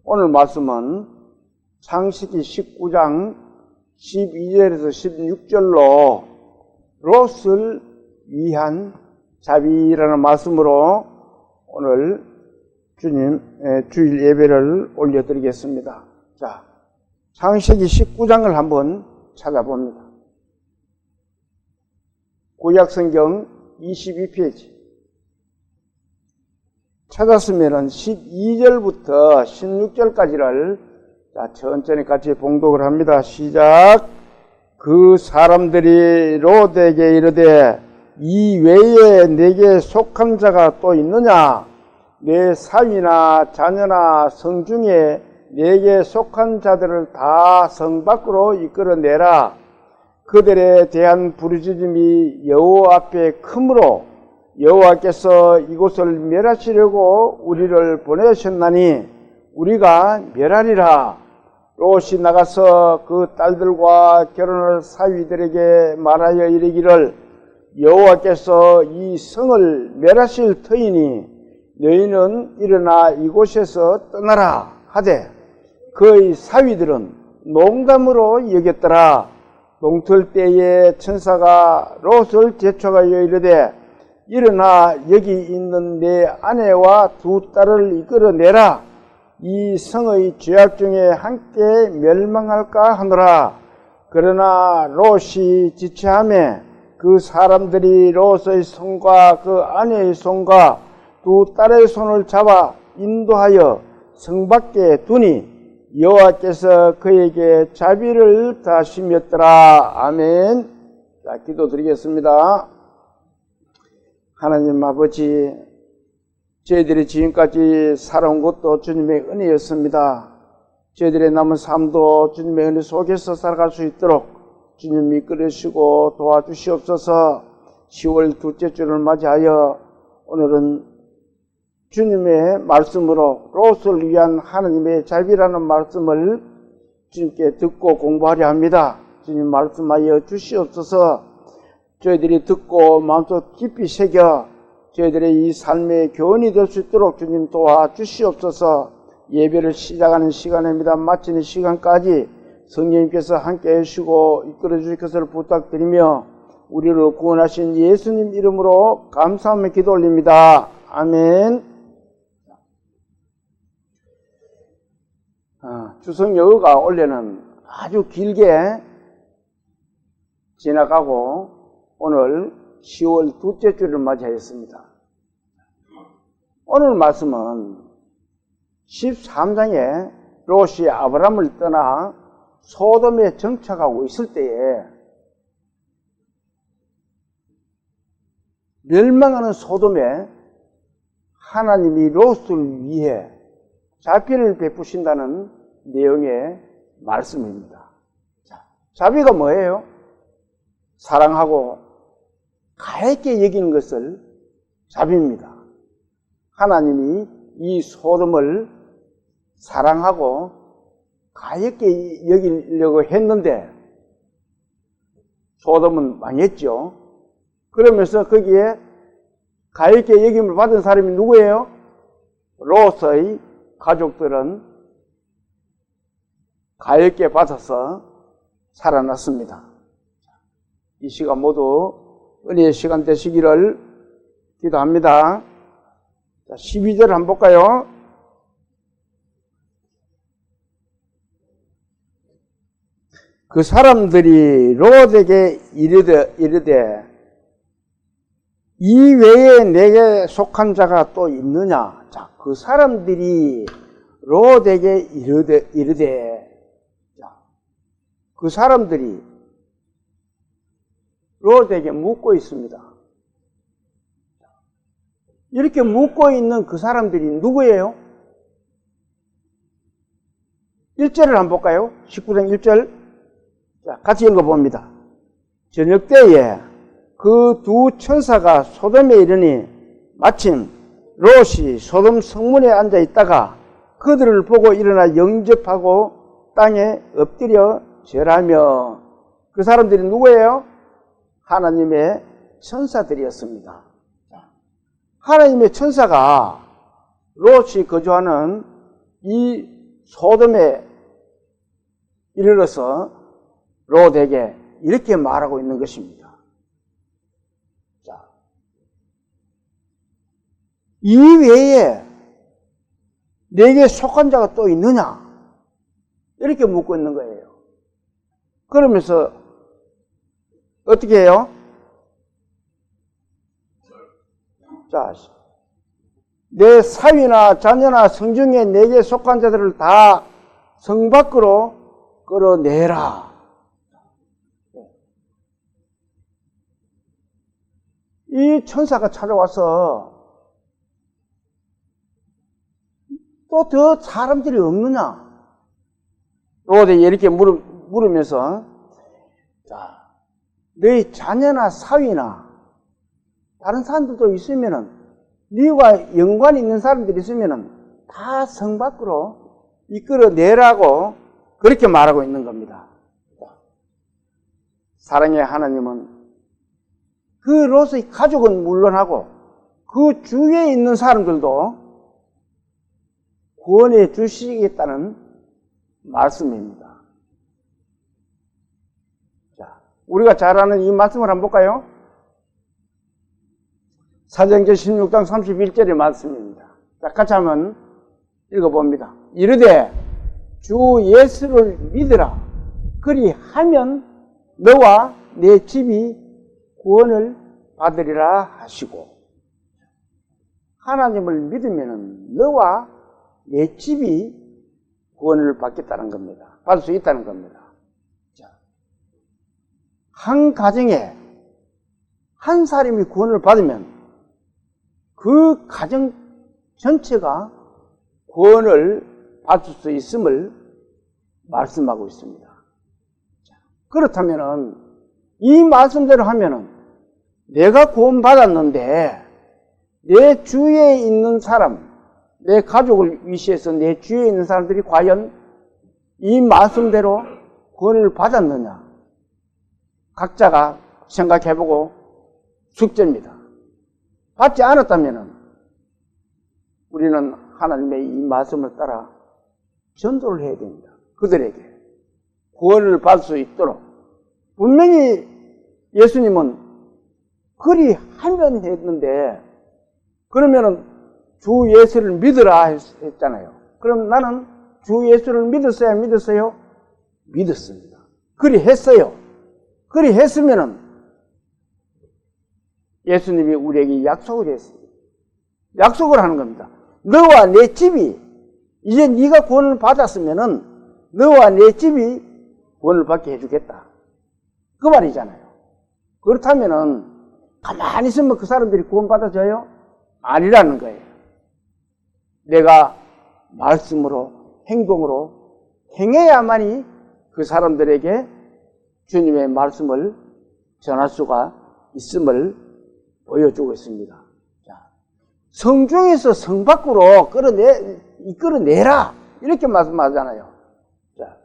오늘 말씀은 창세기 19장 12절에서 16절로 롯을 위한 자비라는 말씀으로 오늘 주일 예배를 올려드리겠습니다. 자, 창세기 19장을 한번 찾아봅니다. 구약성경 22페이지. 찾았으면 12절부터 16절까지를 천천히 같이 봉독을 합니다. 시작. 그 사람들이 롯에게 이르되 이 외에 내게 속한 자가 또 있느냐? 내 사위나 자녀나 성 중에 내게 속한 자들을 다 성 밖으로 이끌어내라. 그들에 대한 부르짖음이 여호와 앞에 크므로 여호와께서 이곳을 멸하시려고 우리를 보내셨나니 우리가 멸하리라. 롯이 나가서 그 딸들과 결혼할 사위들에게 말하여 이르기를 여호와께서 이 성을 멸하실 터이니 너희는 일어나 이곳에서 떠나라 하되 그의 사위들은 농담으로 여겼더라. 동틀 때에 천사가 롯을 제촉하여 이르되 일어나 여기 있는 내 아내와 두 딸을 이끌어내라. 이 성의 죄악 중에 함께 멸망할까 하노라. 그러나 롯이 지체하매 그 사람들이 롯의 손과 그 아내의 손과 두 딸의 손을 잡아 인도하여 성 밖에 두니 여호와께서 그에게 자비를 다하시었더라. 아멘. 자, 기도드리겠습니다. 하나님 아버지, 저희들이 지금까지 살아온 것도 주님의 은혜였습니다. 저희들의 남은 삶도 주님의 은혜 속에서 살아갈 수 있도록 주님이 이끌으시고 도와주시옵소서. 10월 둘째 주를 맞이하여 오늘은 주님의 말씀으로 롯을 위한 하나님의 자비라는 말씀을 주님께 듣고 공부하려 합니다. 주님 말씀하여 주시옵소서. 저희들이 듣고 마음속 깊이 새겨 저희들의 이 삶의 교훈이 될 수 있도록 주님 도와주시옵소서. 예배를 시작하는 시간입니다. 마치는 시간까지 성령님께서 함께 해주시고 이끌어 주실 것을 부탁드리며 우리를 구원하신 예수님 이름으로 감사하며 기도 올립니다. 아멘. 추석여우가 원래는 아주 길게 지나가고 오늘 10월 둘째 주를 맞이하였습니다. 오늘 말씀은 13장에 롯이 아브람을 떠나 소돔에 정착하고 있을 때에 멸망하는 소돔에 하나님이 롯을 위해 자비를 베푸신다는 내용의 말씀입니다. 자, 자비가 뭐예요? 사랑하고 가볍게 여기는 것을 자비입니다. 하나님이 이 소돔을 사랑하고 가볍게 여기려고 했는데 소돔은 망했죠. 그러면서 거기에 가볍게 여김을 받은 사람이 누구예요? 롯의 가족들은 가볍게 받아서 살아났습니다. 이 시간 모두 은혜의 시간 되시기를 기도합니다. 자, 12절 한번 볼까요? 그 사람들이 롯에게 이르되 이 외에 내게 속한 자가 또 있느냐? 자, 그 사람들이 롯에게 이르되 자, 그 사람들이 롯에게 묻고 있습니다. 이렇게 묻고 있는 그 사람들이 누구예요? 1절을 한번 볼까요? 19장 1절. 자, 같이 읽어봅니다. 저녁 때에 그 두 천사가 소돔에 이르니 마침 롯이 소돔 성문에 앉아 있다가 그들을 보고 일어나 영접하고 땅에 엎드려 절하며. 그 사람들이 누구예요? 하나님의 천사들이었습니다. 하나님의 천사가 롯이 거주하는 이 소돔에 이르러서 롯에게 이렇게 말하고 있는 것입니다. 자, 이 외에 내게 속한 자가 또 있느냐? 이렇게 묻고 있는 거예요. 그러면서 어떻게 해요? 자, 내 사위나 자녀나 성중에 내게 속한 자들을 다 성 밖으로 끌어내라. 이 천사가 찾아와서 또 더 사람들이 없느냐? 롯에 이렇게 물으면서, 자, 너희 자녀나 사위나 다른 사람들도 있으면은, 네가 연관이 있는 사람들이 있으면은 다 성 밖으로 이끌어내라고 그렇게 말하고 있는 겁니다. 사랑의 하나님은 그 롯의 가족은 물론하고 그 주위에 있는 사람들도 구원해 주시겠다는 말씀입니다. 자, 우리가 잘 아는 이 말씀을 한번 볼까요? 사도행전 16장 31절의 말씀입니다. 자, 같이 한번 읽어봅니다. 이르되 주 예수를 믿으라. 그리하면 너와 내 집이 구원을 받으리라 하시고, 하나님을 믿으면 너와 내 집이 구원을 받겠다는 겁니다. 받을 수 있다는 겁니다. 자, 한 가정에 한 사람이 구원을 받으면 그 가정 전체가 구원을 받을 수 있음을 말씀하고 있습니다. 자, 그렇다면은 이 말씀대로 하면은 내가 구원받았는데 내 주위에 있는 사람, 내 가족을 위시해서 내 주위에 있는 사람들이 과연 이 말씀대로 구원을 받았느냐? 각자가 생각해보고 숙제입니다. 받지 않았다면 우리는 하나님의 이 말씀을 따라 전도를 해야 됩니다. 그들에게 구원을 받을 수 있도록. 분명히 예수님은 그리하면 했는데, 그러면은 주 예수를 믿으라 했잖아요. 그럼 나는 주 예수를 믿었어요? 안 믿었어요? 믿었습니다. 그리했어요. 그리했으면은 예수님이 우리에게 약속을 했어요. 약속을 하는 겁니다. 너와 내 집이, 이제 네가 구원을 받았으면은 너와 내 집이 구원을 받게 해주겠다. 그 말이잖아요. 그렇다면은 가만히 있으면 그 사람들이 구원받아져요? 아니라는 거예요. 내가 말씀으로, 행동으로 행해야만이 그 사람들에게 주님의 말씀을 전할 수가 있음을 보여주고 있습니다. 자, 성중에서 성 밖으로 이끌어내라. 이렇게 말씀하잖아요. 자,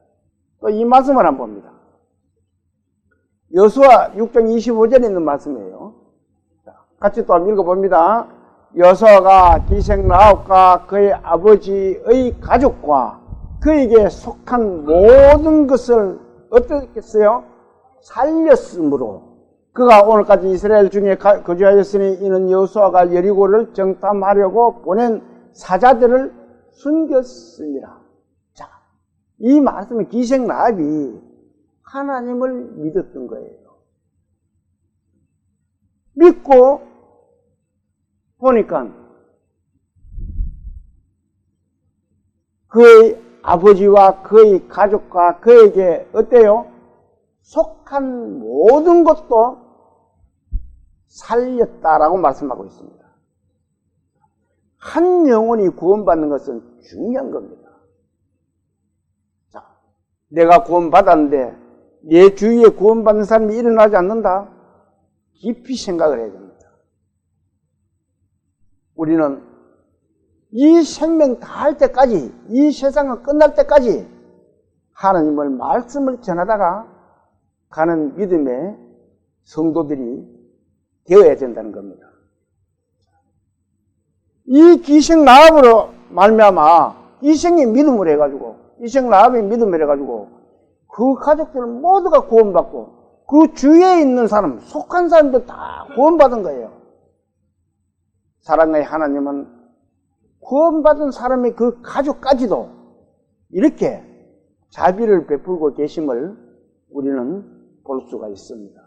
또 이 말씀을 한번 봅니다. 여호수아 6장 25절에 있는 말씀이에요. 자, 같이 또 한번 읽어봅니다. 여호수아가 기생라합과 그의 아버지의 가족과 그에게 속한 모든 것을 어떻게 했어요? 살렸으므로 그가 오늘까지 이스라엘 중에 거주하였으니 이는 여호수아가 여리고를 정탐하려고 보낸 사자들을 숨겼습니다. 자, 이 말씀은 기생라합이 하나님을 믿었던 거예요. 믿고 보니까 그의 아버지와 그의 가족과 그에게 어때요? 속한 모든 것도 살렸다라고 말씀하고 있습니다. 한 영혼이 구원받는 것은 중요한 겁니다. 자, 내가 구원받았는데 내 주위에 구원받는 사람이 일어나지 않는다? 깊이 생각을 해야 됩니다. 우리는 이 생명 다 할 때까지, 이 세상은 끝날 때까지 하나님을 말씀을 전하다가 가는 믿음의 성도들이 되어야 된다는 겁니다. 이 기생라합으로 말미암아 이생의 믿음을 해가지고, 이생 라합의 믿음을 해가지고, 그 가족들 모두가 구원받고, 그 주위에 있는 사람, 속한 사람도 다 구원받은 거예요. 사랑의 하나님은 구원받은 사람의 그 가족까지도 이렇게 자비를 베풀고 계심을 우리는 볼 수가 있습니다.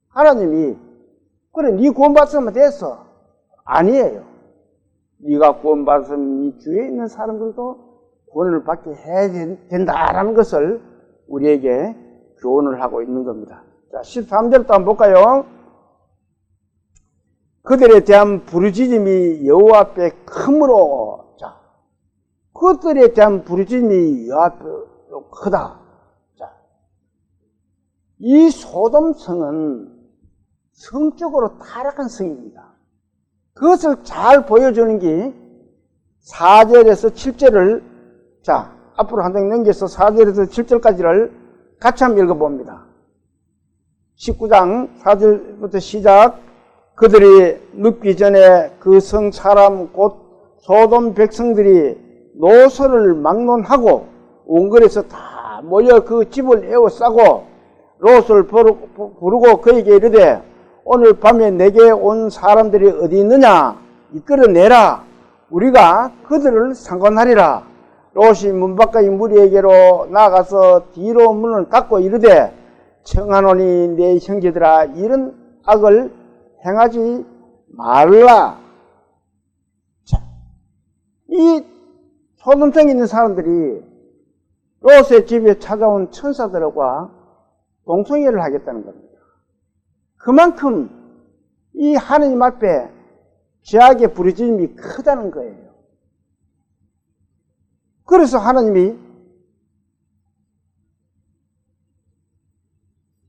하나님이 그래 네 구원받으면 됐어. 아니에요. 네가 구원받으면 네 주위에 있는 사람들도 구원을 받게 해야 된다라는 것을 우리에게 교훈을 하고 있는 겁니다. 자, 13절부터 한번 볼까요? 그들에 대한 부르짖음이 여호와 앞에 크므로, 자, 그들에 대한 부르짖음이 여호와 앞에 크다. 자, 이 소돔 성은 성적으로 타락한 성입니다. 그것을 잘 보여주는 게 4절에서 7절을, 자, 앞으로 한 장 넘겨서 4절에서 7절까지를 같이 한번 읽어봅니다. 19장 4절부터 시작. 그들이 눕기 전에 그 성 사람 곧 소돔 백성들이 노소를 막론하고 원거리에서 다 모여 그 집을 에워싸고 롯을 부르고 그에게 이르되 오늘 밤에 내게 온 사람들이 어디 있느냐 이끌어내라. 우리가 그들을 상관하리라. 롯이 문 밖의 무리에게로 나가서 뒤로 문을 닫고 이르되 청하노니 내 형제들아 이런 악을 행하지 말라. 자, 이 소돔성에 있는 사람들이 롯의 집에 찾아온 천사들과 동성애를 하겠다는 겁니다. 그만큼 이 하느님 앞에 죄악의 부르짖음이 크다는 거예요. 그래서 하나님이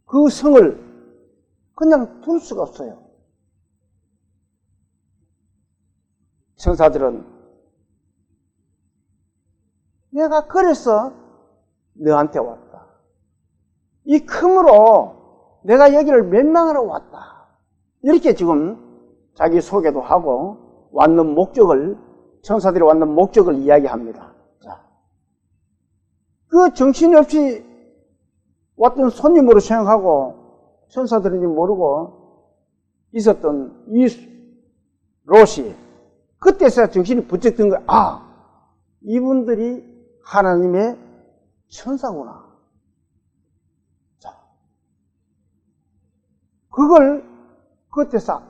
그 성을 그냥 둘 수가 없어요. 천사들은 내가 그래서 너한테 왔다. 이 큼으로 내가 여기를 멸망하러 왔다. 이렇게 지금 자기 소개도 하고 왔는 목적을, 천사들이 왔는 목적을 이야기합니다. 자, 그 정신없이 왔던 손님으로 생각하고 천사들인지 모르고 있었던 이 롯이 그때서야 정신이 부쩍 든 거야. 아, 이분들이 하나님의 천사구나. 자, 그걸 그때서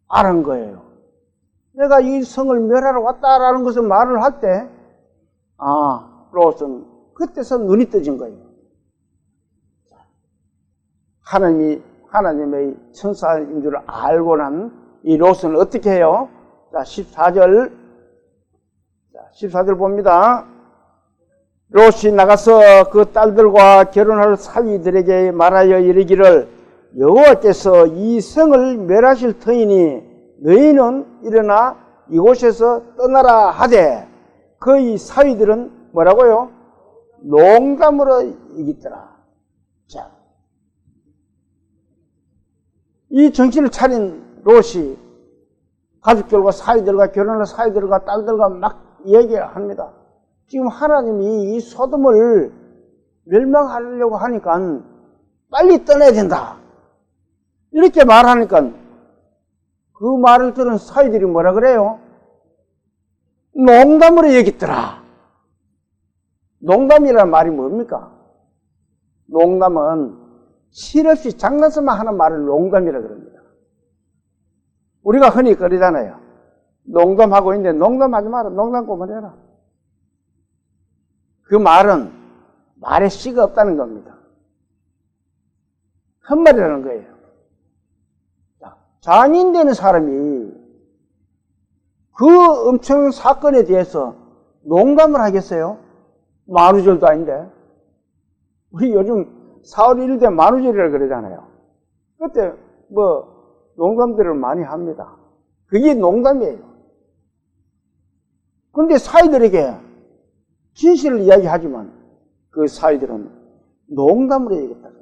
알은 거예요. 내가 이 성을 멸하러 왔다라는 것을 말을 할 때, 아, 롯은 그때서 눈이 떠진 거예요. 하나님의 천사인 줄 알고 난 이 롯은 어떻게 해요? 자, 14절 봅니다. 롯이 나가서 그 딸들과 결혼할 사위들에게 말하여 이르기를 여호와께서 이 성을 멸하실 터이니 너희는 일어나 이곳에서 떠나라 하되 그의 사위들은 뭐라고요? 농담으로 이기더라. 자, 이 정신을 차린 롯이 가족들과 사위들과 결혼할 사위들과 딸들과 막 얘기합니다. 지금 하나님이 이 소돔을 멸망하려고 하니까 빨리 떠나야 된다. 이렇게 말하니까 그 말을 들은 사위들이 뭐라 그래요? 농담으로 얘기했더라. 농담이라는 말이 뭡니까? 농담은 실없이 장난삼아 하는 말을 농담이라 그럽니다. 우리가 흔히 그러잖아요. 농담하고 있는데 농담하지 마라. 농담 그만해라. 그 말은 말에 씨가 없다는 겁니다. 헛말이라는 거예요. 장인되는 사람이 그 엄청난 사건에 대해서 농담을 하겠어요? 만우절도 아닌데. 우리 요즘 4월 1일 때 만우절이라고 그러잖아요. 그때 뭐 농담들을 많이 합니다. 그게 농담이에요. 그런데 사위들에게 진실을 이야기하지만 그 사위들은 농담으로 얘기했다.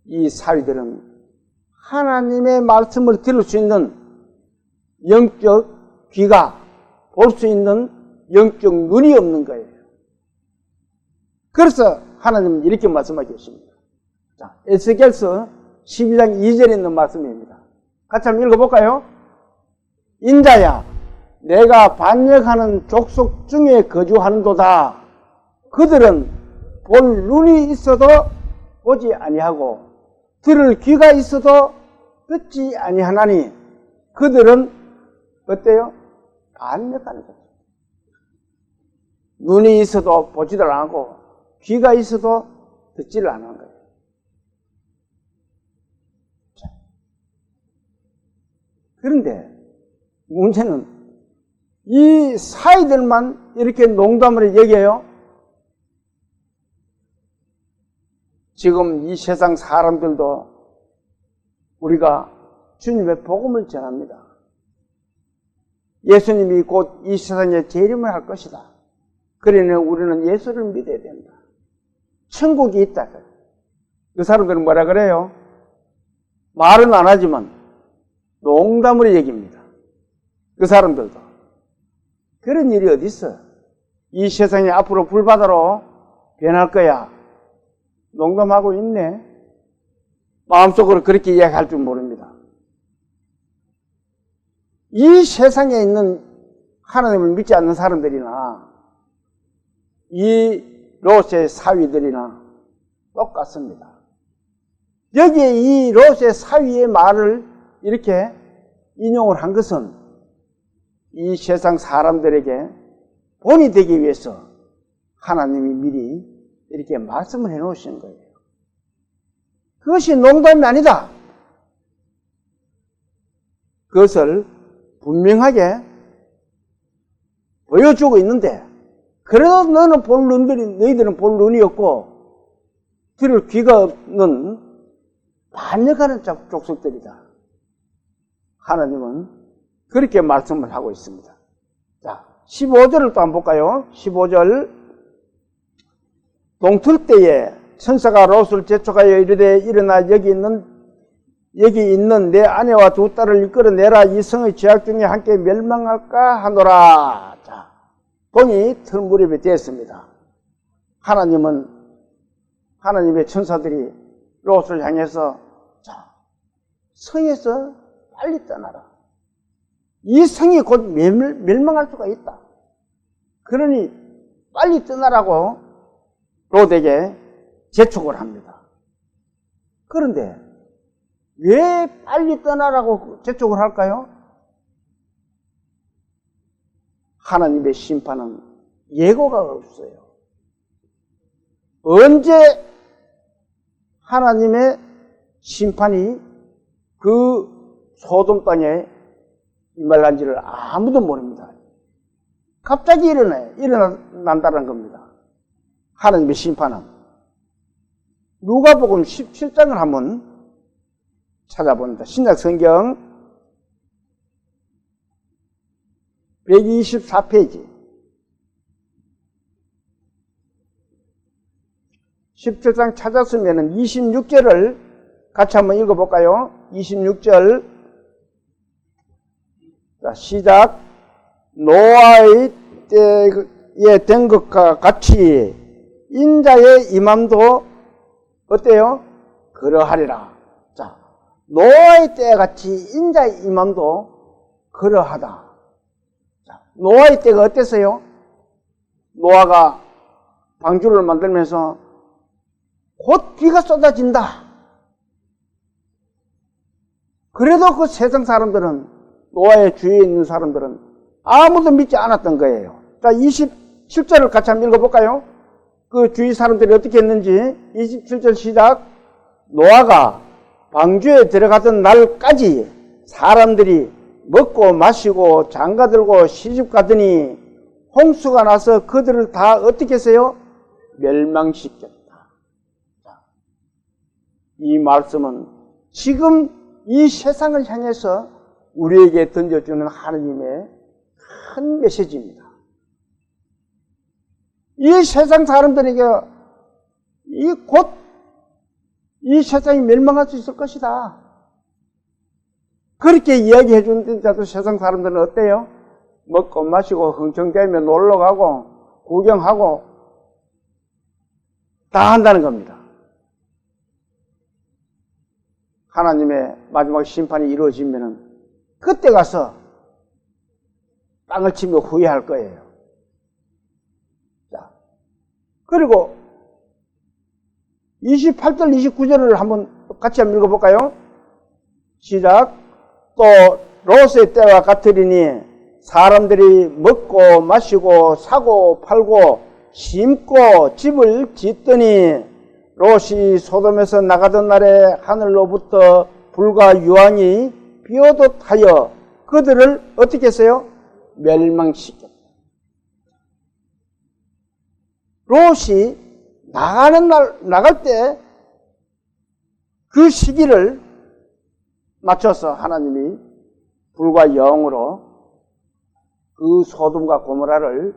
이 사위들은 하나님의 말씀을 들을 수 있는 영적 귀가 볼 수 있는 영적 눈이 없는 거예요. 그래서 하나님은 이렇게 말씀하고 계십니다. 자, 에스겔서 12장 2절에 있는 말씀입니다. 같이 한번 읽어볼까요? 인자야, 내가 반역하는 족속 중에 거주하는도다. 그들은 볼 눈이 있어도 보지 아니하고 들을 귀가 있어도 듣지 아니하나니 그들은 어때요? 반역하는 거죠. 눈이 있어도 보지를 않고 귀가 있어도 듣지를 않는 거예요. 자, 그런데 문제는 이 사이들만 이렇게 농담을 여겨요. 지금 이 세상 사람들도 우리가 주님의 복음을 전합니다. 예수님이 곧 이 세상에 재림을 할 것이다. 그러니 우리는 예수를 믿어야 된다. 천국이 있다. 그 사람들은 뭐라 그래요? 말은 안 하지만 농담으로 얘기합니다. 그 사람들도. 그런 일이 어디 있어? 이 세상이 앞으로 불바다로 변할 거야. 농담하고 있네. 마음속으로 그렇게 이야기할 줄 모릅니다. 이 세상에 있는 하나님을 믿지 않는 사람들이나 이 롯의 사위들이나 똑같습니다. 여기에 이 롯의 사위의 말을 이렇게 인용을 한 것은 이 세상 사람들에게 본이 되기 위해서 하나님이 미리 이렇게 말씀을 해 놓으신 거예요. 그것이 농담이 아니다. 그것을 분명하게 보여주고 있는데, 그래도 너희들은 볼 눈이 없고 들을 귀가 없는 반역하는 족속들이다. 하나님은 그렇게 말씀을 하고 있습니다. 자, 15절을 또 한번 볼까요? 15절. 동틀 때에 천사가 롯을 재촉하여 이르되 일어나 여기 있는 내 아내와 두 딸을 이끌어내라. 이 성의 죄악 중에 함께 멸망할까 하노라. 자, 동이 틀 무렵이 되었습니다. 하나님의 천사들이 롯을 향해서 자, 성에서 빨리 떠나라. 이 성이 곧 멸망할 수가 있다. 그러니 빨리 떠나라고 롯에게 재촉을 합니다. 그런데 왜 빨리 떠나라고 재촉을 할까요? 하나님의 심판은 예고가 없어요. 언제 하나님의 심판이 그 소돔 땅에 임할란지를 아무도 모릅니다. 갑자기 일어난다는 겁니다. 하나님의 심판은. 누가복음 17장을 한번 찾아봅니다. 신약 성경 124페이지 17장 찾았으면 26절을 같이 한번 읽어볼까요? 26절. 자, 시작. 노아의 때에 된 것과 같이 인자의 임함도 어때요? 그러하리라. 자, 노아의 때와 같이 인자의 임함도 그러하다. 자, 노아의 때가 어땠어요? 노아가 방주를 만들면서 곧 비가 쏟아진다. 그래도 그 세상 사람들은, 노아의 주위에 있는 사람들은 아무도 믿지 않았던 거예요. 자, 27절을 같이 한번 읽어볼까요? 그 주위 사람들이 어떻게 했는지. 27절 시작. 노아가 방주에 들어가던 날까지 사람들이 먹고 마시고 장가들고 시집가더니 홍수가 나서 그들을 다 어떻게 했어요? 멸망시켰다. 이 말씀은 지금 이 세상을 향해서 우리에게 던져주는 하나님의 큰 메시지입니다. 이 세상 사람들에게 곧 이 세상이 멸망할 수 있을 것이다. 그렇게 이야기해 주는데도 세상 사람들은 어때요? 먹고 마시고 흥청대며 놀러가고 구경하고 다 한다는 겁니다. 하나님의 마지막 심판이 이루어지면은 그때 가서 땅을 치며 후회할 거예요. 자, 그리고 28절, 29절을 한번 같이 한번 읽어볼까요? 시작. 또 롯의 때와 같으리니 사람들이 먹고 마시고 사고 팔고 심고 집을 짓더니 롯이 소돔에서 나가던 날에 하늘로부터 불과 유황이 비오듯 하여 그들을 어떻게 했어요? 멸망시켰다. 롯이 나갈 때 그 시기를 맞춰서 하나님이 불과 영으로 그 소돔과 고모라를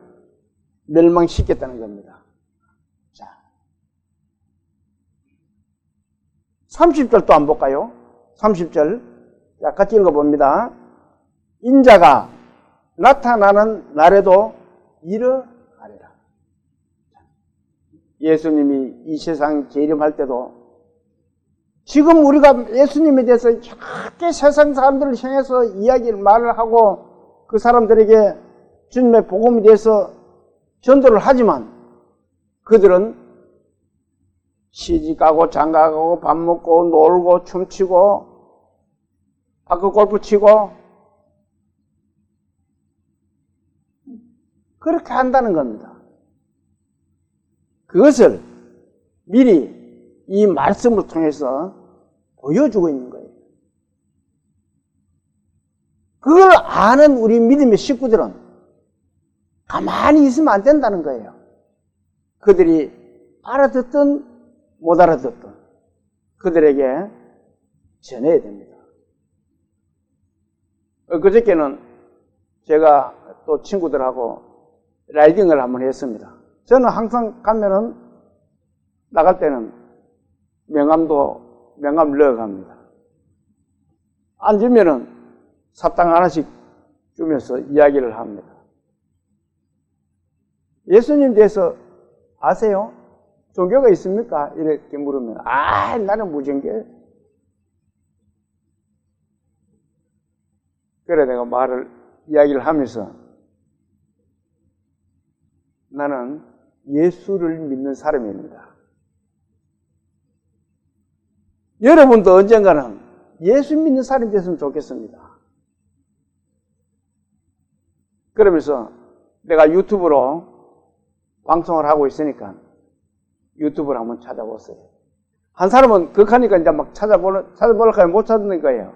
멸망시켰다는 겁니다. 자, 30절 또 안 볼까요? 30절. 자, 같이 읽어봅니다. 인자가 나타나는 날에도 이러하리라. 예수님이 이 세상 재림할 때도 지금 우리가 예수님에 대해서 이렇게 세상 사람들을 향해서 말을 하고 그 사람들에게 주님의 복음에 대해서 전도를 하지만 그들은 시집가고 장가가고 밥 먹고 놀고 춤추고 바크 골프 치고 그렇게 한다는 겁니다. 그것을 미리 이 말씀을 통해서 보여주고 있는 거예요. 그걸 아는 우리 믿음의 식구들은 가만히 있으면 안 된다는 거예요. 그들이 알아듣든 못 알아듣든 그들에게 전해야 됩니다. 그저께는 제가 또 친구들하고 라이딩을 한번 했습니다. 저는 항상 가면은 나갈 때는 명함 넣어갑니다. 앉으면은 사탕 하나씩 주면서 이야기를 합니다. 예수님 대해서 아세요? 종교가 있습니까? 이렇게 물으면 나는 무종교예요. 그래 내가 이야기를 하면서 나는 예수를 믿는 사람입니다. 여러분도 언젠가는 예수 믿는 사람이 됐으면 좋겠습니다. 그러면서 내가 유튜브로 방송을 하고 있으니까 유튜브를 한번 찾아보세요. 한 사람은 극하니까 이제 막 찾아보려고 하면 못 찾는 거예요.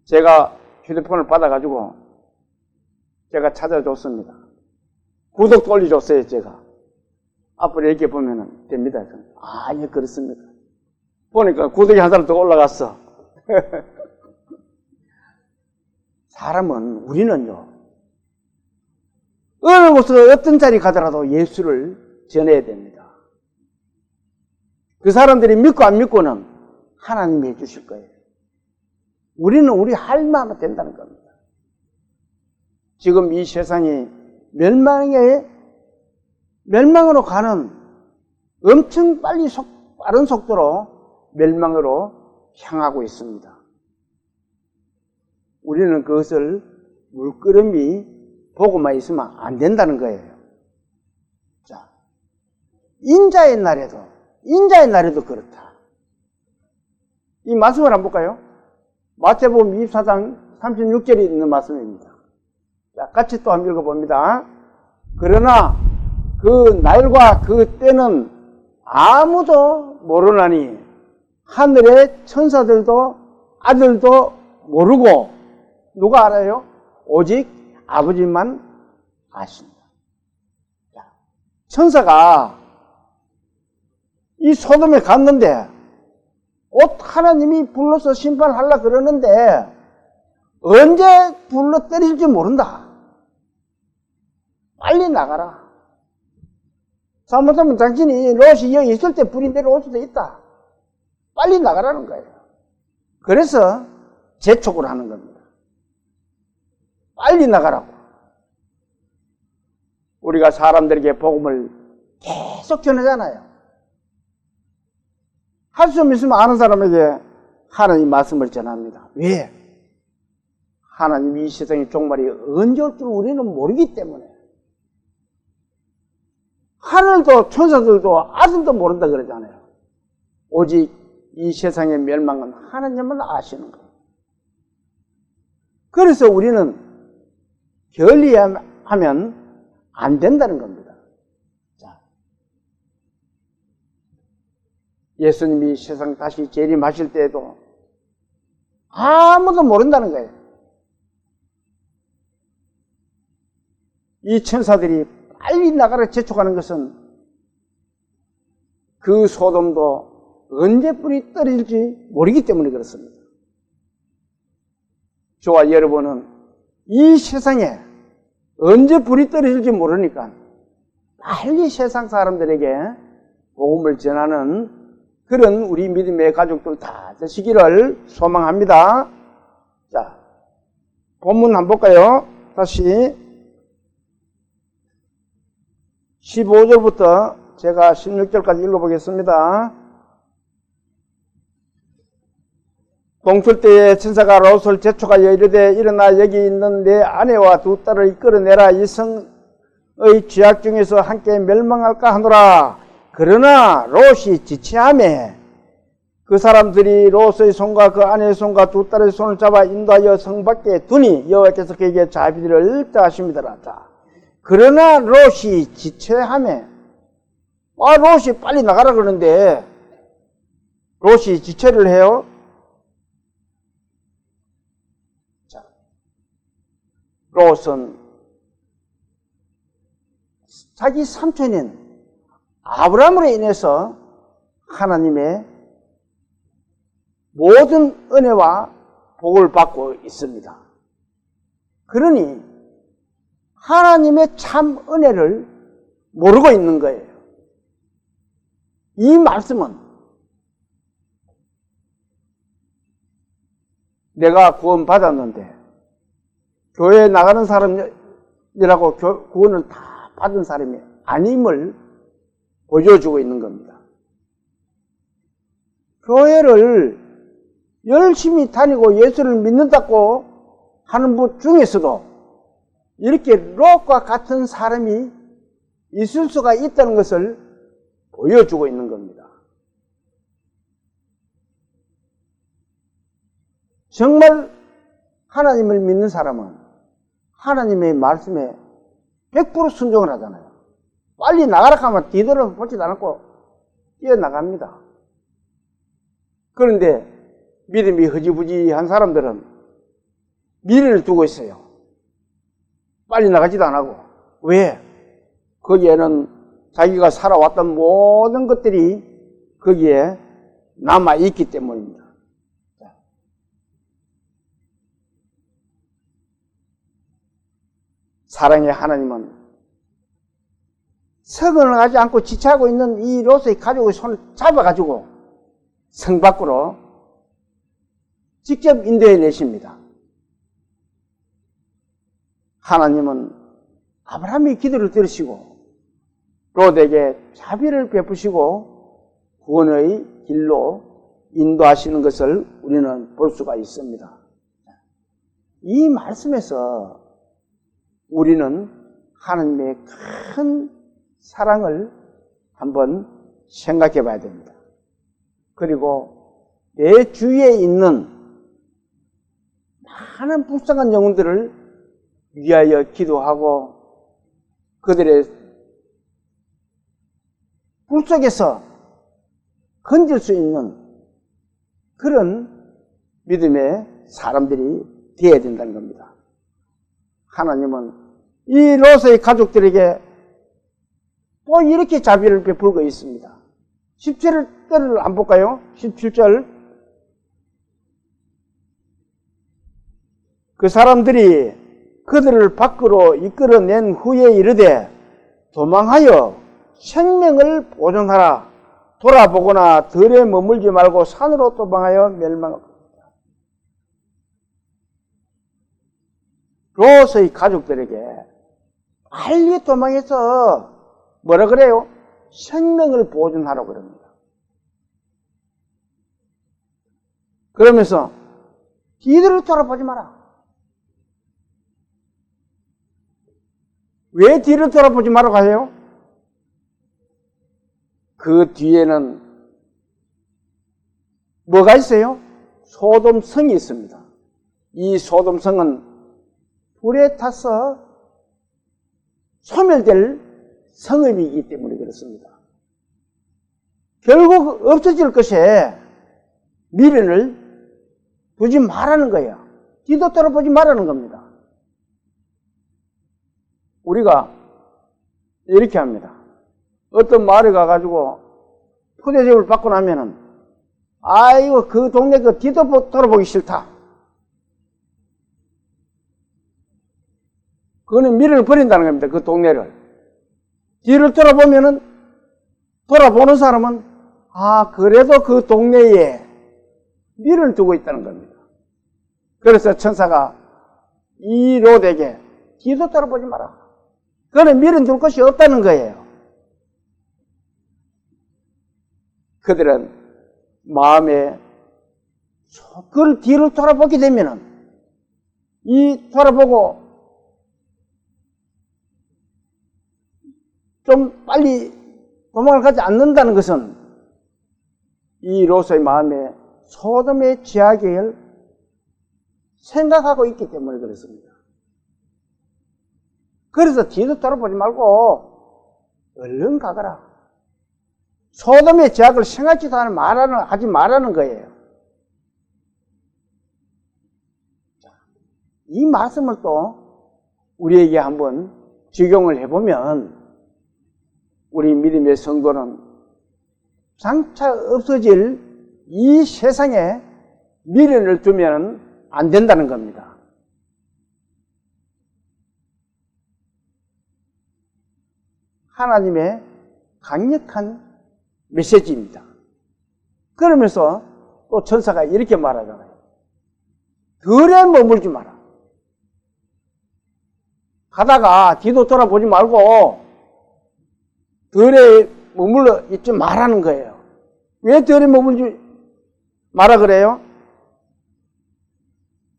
제가 휴대폰을 받아가지고 제가 찾아줬습니다. 구독도 올려줬어요, 제가. 앞으로 이렇게 보면은 됩니다. 예, 그렇습니다. 보니까 구독이 한 사람 더 올라갔어. 사람은, 우리는요, 어느 곳으로 어떤 자리 가더라도 예수를 전해야 됩니다. 그 사람들이 믿고 안 믿고는 하나님이 해주실 거예요. 우리는 우리 할 마음만 된다는 겁니다. 지금 이 세상이 멸망으로 가는 엄청 빠른 속도로 멸망으로 향하고 있습니다. 우리는 그것을 물끄러미 보고만 있으면 안 된다는 거예요. 자, 인자의 날에도 그렇다. 이 말씀을 한번 볼까요? 마태복음 24장 36절에 있는 말씀입니다. 자, 같이 또 한번 읽어봅니다. 그러나 그 날과 그 때는 아무도 모르나니 하늘의 천사들도 아들도 모르고 누가 알아요? 오직 아버지만 아십니다. 천사가 이 소돔에 갔는데 하나님이 불러서 심판하려고 그러는데 언제 불러 때릴지 모른다. 빨리 나가라. 잘못하면 당신이 롯이 여기 있을 때 불이 내려올 수도 있다. 빨리 나가라는 거예요. 그래서 재촉을 하는 겁니다. 빨리 나가라고. 우리가 사람들에게 복음을 계속 전하잖아요. 할 수 있으면 아는 사람에게 하나님 말씀을 전합니다. 왜? 하나님이 이 세상의 종말이 언제 올 줄 우리는 모르기 때문에. 하늘도 천사들도 아들도 모른다 그러잖아요. 오직 이 세상의 멸망은 하나님만 아시는 거예요. 그래서 우리는 게을리하면 안 된다는 겁니다. 자, 예수님이 세상 다시 재림하실 때에도 아무도 모른다는 거예요. 이 천사들이 빨리 나가라 재촉하는 것은 그 소돔도 언제 불이 떨어질지 모르기 때문에 그렇습니다. 저와 여러분은 이 세상에 언제 불이 떨어질지 모르니까 빨리 세상 사람들에게 복음을 전하는 그런 우리 믿음의 가족들 다 되시기를 소망합니다. 자, 본문 한번 볼까요? 다시 15절부터 제가 16절까지 읽어보겠습니다. 동출 때에 천사가 롯을 재촉하여 이르되 일어나 여기 있는 내 아내와 두 딸을 이끌어내라. 이 성의 죄악 중에서 함께 멸망할까 하노라. 그러나 롯이 지체하매 그 사람들이 롯의 손과 그 아내의 손과 두 딸의 손을 잡아 인도하여 성 밖에 두니 여호와께서 그에게 자비를 더하십니다. 자, 그러나 롯이 지체하매 롯이 빨리 나가라 그러는데 롯이 지체를 해요. 롯은 자기 삼촌인 아브라함으로 인해서 하나님의 모든 은혜와 복을 받고 있습니다. 그러니 하나님의 참 은혜를 모르고 있는 거예요. 이 말씀은 내가 구원 받았는데 교회에 나가는 사람이라고 구원을 다 받은 사람이 아님을 보여주고 있는 겁니다. 교회를 열심히 다니고 예수를 믿는다고 하는 분 중에서도 이렇게 롯과 같은 사람이 있을 수가 있다는 것을 보여주고 있는 겁니다. 정말 하나님을 믿는 사람은 하나님의 말씀에 100% 순종을 하잖아요. 빨리 나가라 하면 뒤돌아보지도 않고 뛰어나갑니다. 그런데 믿음이 흐지부지한 사람들은 미련을 두고 있어요. 빨리 나가지도 안 하고. 왜? 거기에는 자기가 살아왔던 모든 것들이 거기에 남아있기 때문입니다. 사랑의 하나님은 석은을 하지 않고 지체하고 있는 이 롯의 가족의 손을 잡아가지고 성 밖으로 직접 인도해 내십니다. 하나님은 아브라함의 기도를 들으시고 롯에게 자비를 베푸시고 구원의 길로 인도하시는 것을 우리는 볼 수가 있습니다. 이 말씀에서 우리는 하나님의 큰 사랑을 한번 생각해 봐야 됩니다. 그리고 내 주위에 있는 많은 불쌍한 영혼들을 위하여 기도하고 그들의 불 속에서 건질 수 있는 그런 믿음의 사람들이 되어야 된다는 겁니다. 하나님은 이 롯의 가족들에게 또 이렇게 자비를 베풀고 있습니다. 17절을 안 볼까요? 17절. 그 사람들이 그들을 밖으로 이끌어낸 후에 이르되 도망하여 생명을 보존하라. 돌아보거나 들에 머물지 말고 산으로 도망하여 멸망하라. 롯의 가족들에게 빨리 도망해서 뭐라 그래요? 생명을 보존하라고 그럽니다. 그러면서 뒤를 돌아보지 마라. 왜 뒤를 돌아보지 말라고 해요? 그 뒤에는 뭐가 있어요? 소돔성이 있습니다. 이 소돔성은 불에 타서 소멸될 성읍이기 때문에 그렇습니다. 결국 없어질 것에 미련을 두지 말라는 거예요. 뒤도 돌아보지 말라는 겁니다. 우리가 이렇게 합니다. 어떤 마을에 가가지고 포대접을 받고 나면은 아이고 그 동네 그 뒤도 돌아보기 싫다. 그거는 미련을 버린다는 겁니다. 그 동네를. 뒤를 돌아보면은 돌아보는 사람은 아 그래도 그 동네에 미련을 두고 있다는 겁니다. 그래서 천사가 이 롯에게 뒤도 돌아보지 마라. 그거는 미련 둘 것이 없다는 거예요. 그들은 마음에 그걸 뒤를 돌아보게 되면은 이 돌아보고 좀 빨리 도망을 가지 않는다는 것은 이 롯의 마음에 소돔의 죄악을 생각하고 있기 때문에 그렇습니다. 그래서 뒤도 돌아보지 말고 얼른 가거라. 소돔의 죄악을 생각지도 하지 말라는 거예요. 이 말씀을 또 우리에게 한번 적용을 해보면 우리 믿음의 성도는 장차 없어질 이 세상에 미련을 두면 안 된다는 겁니다. 하나님의 강력한 메시지입니다. 그러면서 또 천사가 이렇게 말하잖아요. 들에 머물지 마라. 가다가 뒤도 돌아보지 말고 들에 머물러 있지 말라는 거예요. 왜 들에 머물지 마라 그래요?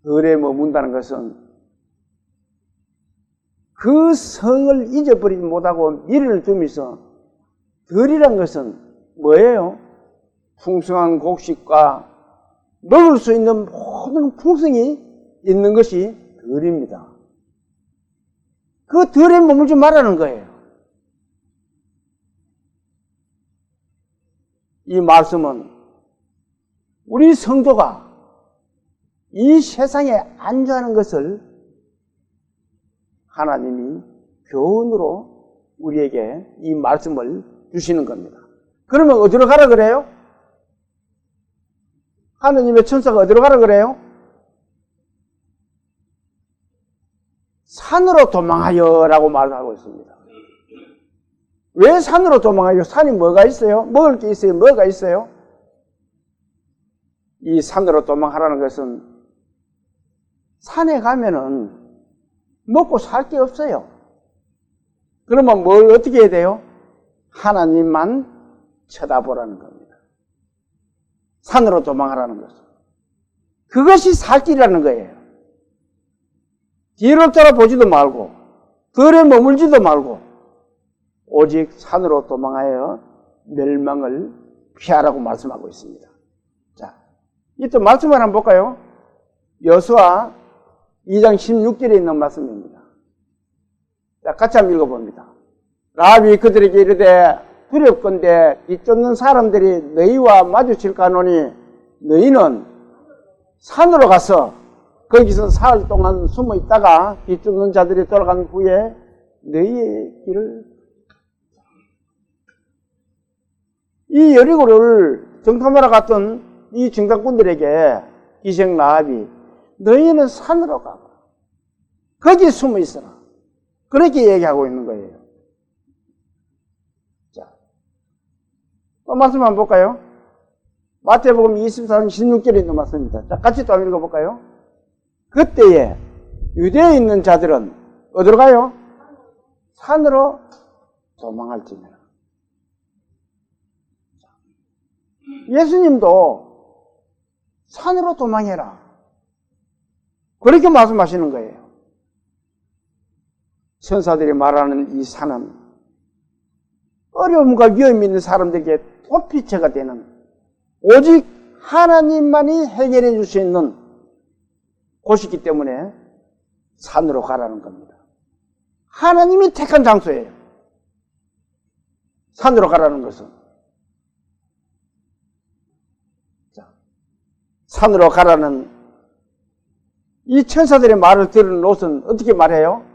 들에 머문다는 것은 그 성을 잊어버리지 못하고 미련을 두면서 들이란 것은 뭐예요? 풍성한 곡식과 먹을 수 있는 모든 풍성이 있는 것이 들입니다. 그 들에 머물지 말라는 거예요. 이 말씀은 우리 성도가 이 세상에 안주하는 것을 하나님이 교훈으로 우리에게 이 말씀을 주시는 겁니다. 그러면 어디로 가라 그래요? 하나님의 천사가 어디로 가라 그래요? 산으로 도망하여 라고 말하고 있습니다. 왜 산으로 도망하여? 산이 뭐가 있어요? 먹을 게 있어요? 뭐가 있어요? 이 산으로 도망하라는 것은 산에 가면은 먹고 살 게 없어요. 그러면 뭘 어떻게 해야 돼요? 하나님만 쳐다보라는 겁니다. 산으로 도망하라는 것은. 그것이 살 길이라는 거예요. 뒤를 돌아보지도 말고 들에 머물지도 말고 오직 산으로 도망하여 멸망을 피하라고 말씀하고 있습니다. 자, 이또 말씀을 한번 볼까요? 여호수아 2장 16절에 있는 말씀입니다. 자, 같이 한번 읽어봅니다. 라합이 그들에게 이르되 두렵건대 뒤쫓는 사람들이 너희와 마주칠까 하노니 너희는 산으로 가서 거기서 사흘 동안 숨어 있다가 뒤쫓는 자들이 돌아간 후에 너희의 길을 이 여리고를 정탐하러 갔던 이 정탐꾼들에게 기생 라합이 너희는 산으로 가고 거기 숨어 있어라. 그렇게 얘기하고 있는 거예요. 자, 또 말씀 한번 볼까요? 마태복음 24장 16절에 있는 말씀입니다. 자, 같이 또 한번 읽어볼까요? 그때에 유대에 있는 자들은 어디로 가요? 산으로 도망할지니라. 예수님도 산으로 도망해라. 그렇게 말씀하시는 거예요. 천사들이 말하는 이 산은 어려움과 위험이 있는 사람들에게 도피처가 되는, 오직 하나님만이 해결해 줄 수 있는 곳이기 때문에 산으로 가라는 겁니다. 하나님이 택한 장소예요. 산으로 가라는 것은. 자, 산으로 가라는 이 천사들의 말을 들은 롯은 어떻게 말해요?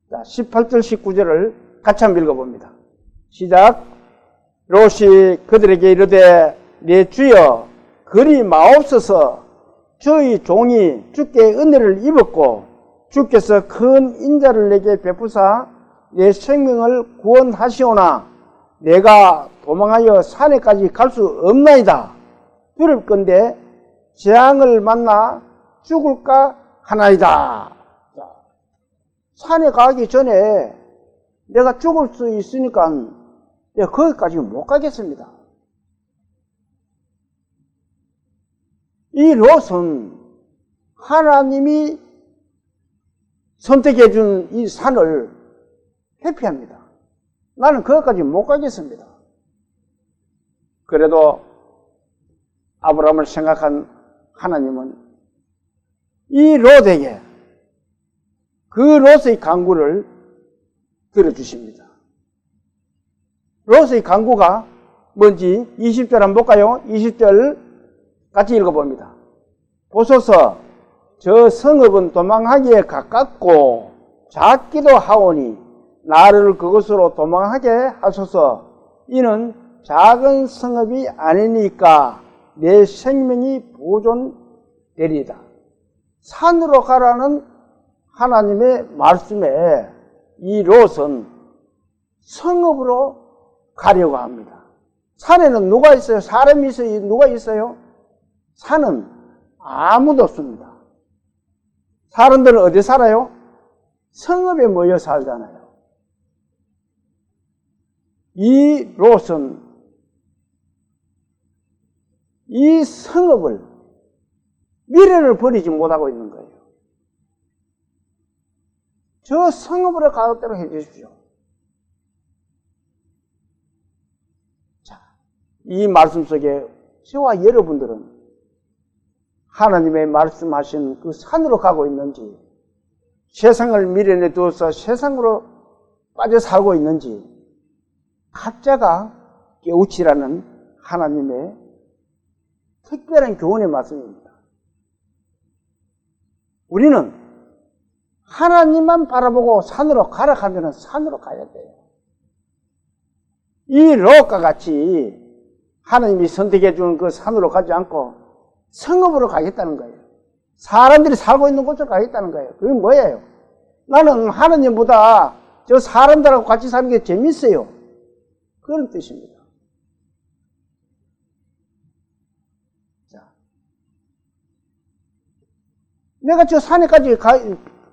자, 18절 19절을 같이 한번 읽어봅니다. 시작. 롯이 그들에게 이르되 내 주여 그리 마옵소서. 저희 종이 주께 은혜를 입었고 주께서 큰 인자를 내게 베푸사 내 생명을 구원하시오나 내가 도망하여 산에까지 갈 수 없나이다. 두렵건대 재앙을 만나 죽을까 하나이다. 산에 가기 전에 내가 죽을 수 있으니까 내가 거기까지 못 가겠습니다. 이 롯은 하나님이 선택해 준 이 산을 회피합니다. 나는 거기까지 못 가겠습니다. 그래도 아브라함을 생각한 하나님은 이 롯에게 그 롯의 간구를 들어주십니다. 롯의 간구가 뭔지 20절 한번 볼까요? 20절 같이 읽어봅니다. 보소서, 저 성읍은 도망하기에 가깝고 작기도 하오니 나를 그곳으로 도망하게 하소서. 이는 작은 성읍이 아니니까 내 생명이 보존되리이다. 산으로 가라는 하나님의 말씀에 이 롯은 성읍으로 가려고 합니다. 산에는 누가 있어요? 사람이 있어요? 누가 있어요? 산은 아무도 없습니다. 사람들은 어디 살아요? 성읍에 모여 살잖아요. 이 롯은 이 성읍을, 미래를 버리지 못하고 있는 거예요. 저 성읍으로 가도록 해 주십시오. 자, 이 말씀 속에 저와 여러분들은 하나님의 말씀하신 그 산으로 가고 있는지, 세상을 미련에 두어서 세상으로 빠져 살고 있는지 각자가 깨우치라는 하나님의 특별한 교훈의 말씀입니다. 우리는 하나님만 바라보고 산으로 가라 하면 산으로 가야 돼요. 이 롯과 같이 하나님이 선택해 주는 그 산으로 가지 않고 성읍으로 가겠다는 거예요. 사람들이 살고 있는 곳으로 가겠다는 거예요. 그게 뭐예요? 나는 하나님보다 저 사람들하고 같이 사는 게 재밌어요. 그런 뜻입니다. 자, 내가 저 산에까지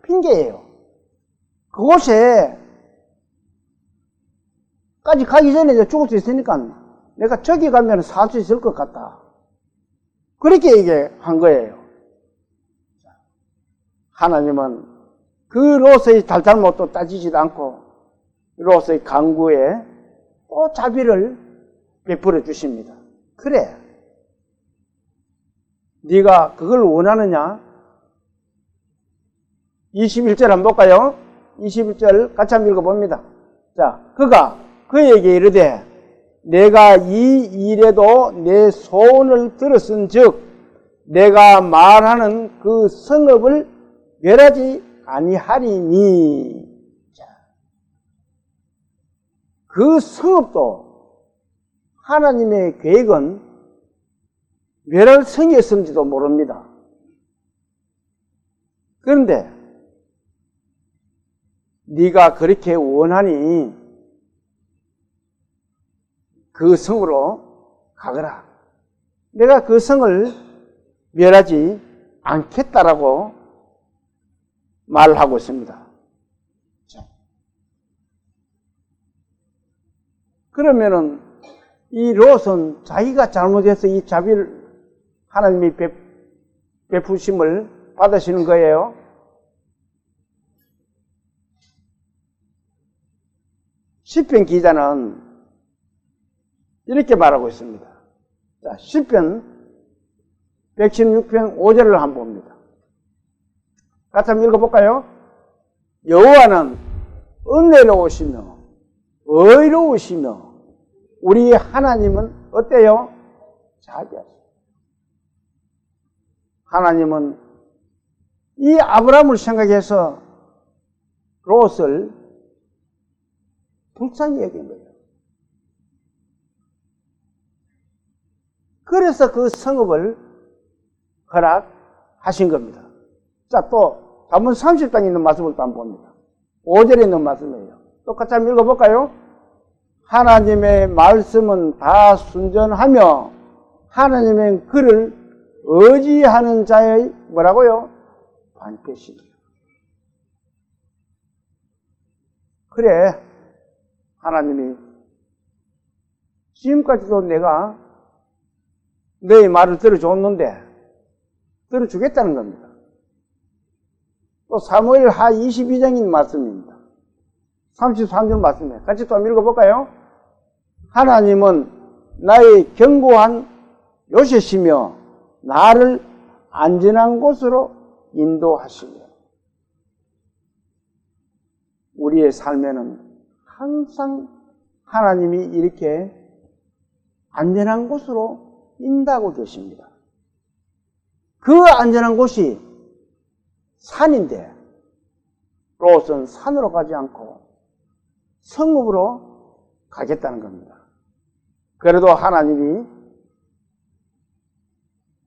핑계예요. 그곳에 까지 가기 전에 죽을 수 있으니까 내가 저기 가면 살 수 있을 것 같다. 그렇게 얘기한 거예요. 하나님은 그 롯의 잘잘못도 따지지도 않고 롯의 간구에 또 자비를 베풀어 주십니다. 그래, 네가 그걸 원하느냐? 21절 한번 볼까요? 21절 같이 한번 읽어봅니다. 자, 그가 그에게 이르되 내가 이 일에도 내 소원을 들었은 즉 내가 말하는 그 성읍을 멸하지 아니하리니. 자, 그 성읍도 하나님의 계획은 멸할 성이었을지도 모릅니다. 그런데 네가 그렇게 원하니 그 성으로 가거라. 내가 그 성을 멸하지 않겠다라고 말하고 있습니다. 자. 그러면은 이 롯은 자기가 잘못해서 이 자비를 하나님이 베푸심을 받으시는 거예요. 시편 기자는 이렇게 말하고 있습니다. 자, 시편 116편 5절을 한번 봅니다. 같이 한번 읽어볼까요? 여호와는 은혜로우시며 의로우시며 우리 하나님은 어때요? 자비하시고. 하나님은 이 아브라함을 생각해서 롯을 불쌍히 여긴 거예요. 그래서 그 성읍을 허락하신 겁니다. 자, 또 잠언 30장에 있는 말씀을 또 한번 봅니다. 5절에 있는 말씀이에요. 똑같이 한번 읽어볼까요? 하나님의 말씀은 다 순전하며 하나님의 글을 의지하는 자의 뭐라고요? 반패시니라. 그래, 하나님이 지금까지도 내가 너의 말을 들어줬는데 들어주겠다는 겁니다. 또 사무엘하 22장인 말씀입니다. 33절 말씀이에요. 같이 또 한번 읽어볼까요? 하나님은 나의 견고한 요새시며 나를 안전한 곳으로 인도하시며 우리의 삶에는 항상 하나님이 이렇게 안전한 곳으로 인도하고 계십니다. 그 안전한 곳이 산인데 롯은 산으로 가지 않고 성읍으로 가겠다는 겁니다. 그래도 하나님이